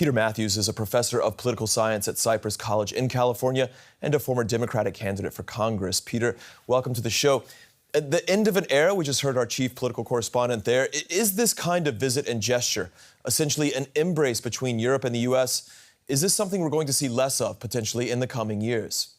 Peter Matthews is a professor of political science at Cypress College in California and a former Democratic candidate for Congress. Peter, welcome to the show. At the end of an era, we just heard our chief political correspondent there. Is this kind of visit and gesture essentially an embrace between Europe and the U.S.? Is this something we're going to see less of potentially in the coming years?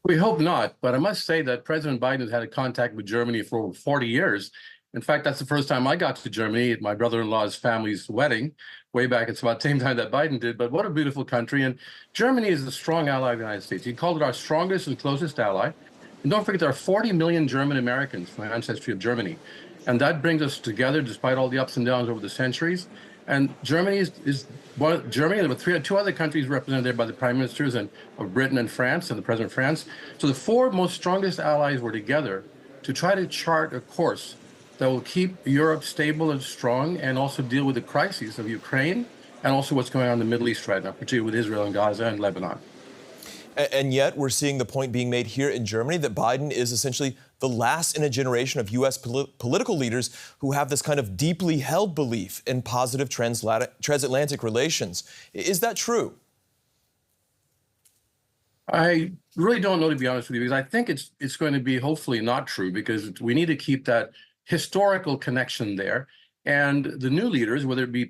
We hope not, but I must say that President Biden has had a contact with Germany for over 40 years. In fact, that's the first time I got to Germany at my brother-in-law's family's wedding, way back. It's about the same time that Biden did, but what a beautiful country. And Germany is a strong ally of the United States. He called it our strongest and closest ally. And don't forget, there are 40 million German Americans from the ancestry of Germany. And that brings us together despite all the ups and downs over the centuries. And Germany Germany and two other countries represented there by the prime ministers of Britain and France and the president of France. So the four most strongest allies were together to try to chart a course that will keep Europe stable and strong and also deal with the crises of Ukraine and also what's going on in the Middle East right now, particularly with Israel and Gaza and Lebanon. And yet we're seeing the point being made here in Germany that Biden is essentially the last in a generation of U.S. political leaders who have this kind of deeply held belief in positive transatlantic relations. Is that true? I really don't know, to be honest with you, because I think it's going to be hopefully not true, because we need to keep that historical connection there. And the new leaders, whether it be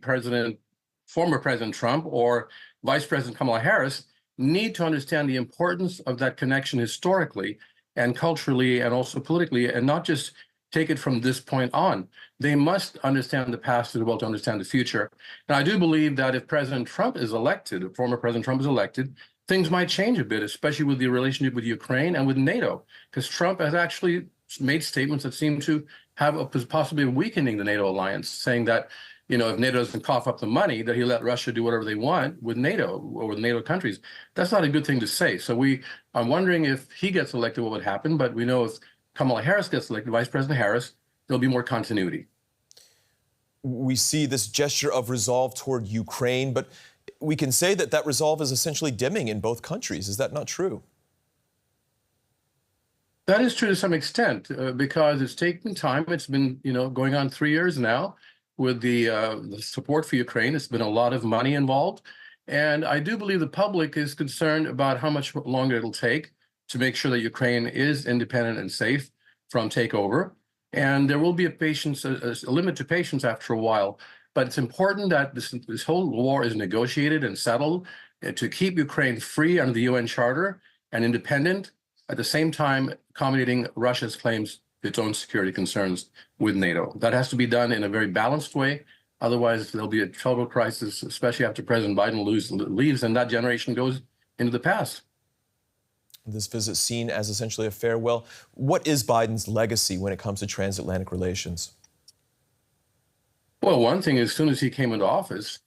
former President Trump or Vice President Kamala Harris, need to understand the importance of that connection historically and culturally and also politically, and not just take it from this point on. They must understand the past as well to understand the future. And I do believe that if President Trump is elected, if former President Trump is elected, things might change a bit, especially with the relationship with Ukraine and with NATO, because Trump has actually made statements that seem to have possibly weakening the NATO alliance, saying that, you know, if NATO doesn't cough up the money, that he'll let Russia do whatever they want with NATO or with NATO countries. That's not a good thing to say. So I'm wondering if he gets elected, what would happen? But we know if Kamala Harris gets elected, Vice President Harris, there'll be more continuity. We see this gesture of resolve toward Ukraine, but we can say that that resolve is essentially dimming in both countries. Is that not true? That is true to some extent, because it's taken time. It's been, going on 3 years now. With the support for Ukraine, it's been a lot of money involved. And I do believe the public is concerned about how much longer it'll take to make sure that Ukraine is independent and safe from takeover. And there will be a limit to patience after a while. But it's important that this whole war is negotiated and settled to keep Ukraine free under the UN Charter and independent, at the same time accommodating Russia's claims to its own security concerns with NATO. That has to be done in a very balanced way. Otherwise, there'll be a terrible crisis, especially after President Biden leaves and that generation goes into the past. This visit seen as essentially a farewell. What is Biden's legacy when it comes to transatlantic relations? Well, one thing, as soon as he came into office,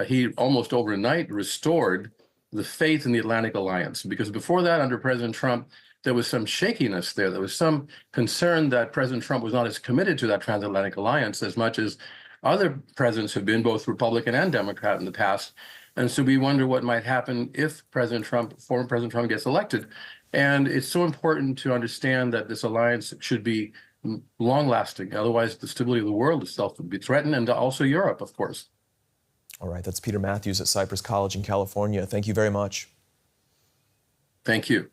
he almost overnight restored the faith in the Atlantic Alliance, because before that, under President Trump, there was some shakiness there. There was some concern that President Trump was not as committed to that transatlantic alliance as much as other presidents have been, both Republican and Democrat in the past. And so we wonder what might happen if former President Trump gets elected. And it's so important to understand that this alliance should be long-lasting. Otherwise, the stability of the world itself would be threatened, and also Europe, of course. All right, that's Peter Matthews at Cypress College in California. Thank you very much. Thank you.